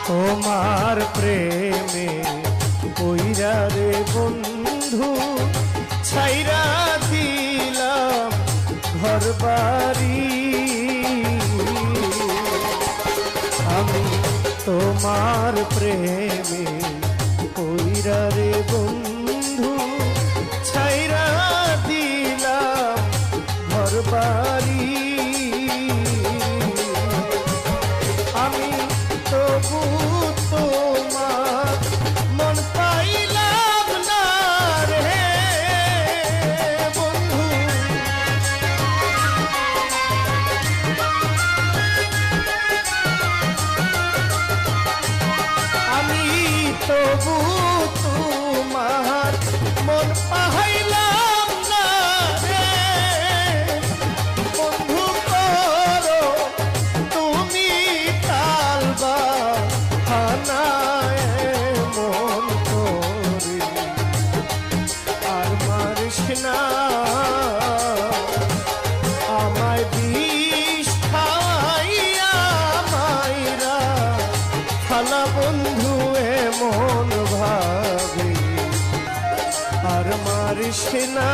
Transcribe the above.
তোমার প্রেমে কইরা রে বন্ধু ছাইরা দিলাম ঘর বাড়ি আমি তোমার প্রেমে কইরা রে বন্ধু ছাইরা দিলাম ঘর বাড়ি আমি তবু তোমার মন পাইলাম না রে বন্ধু আমি তবু তোমার মন পাইলাম না রে বন্ধু করো তুমি তালবা হানায় মন করে আর মারিস না আমায় বিষ খাইয়া মাইরা খালা বন্ধু এমন ভাবে আর মারিস না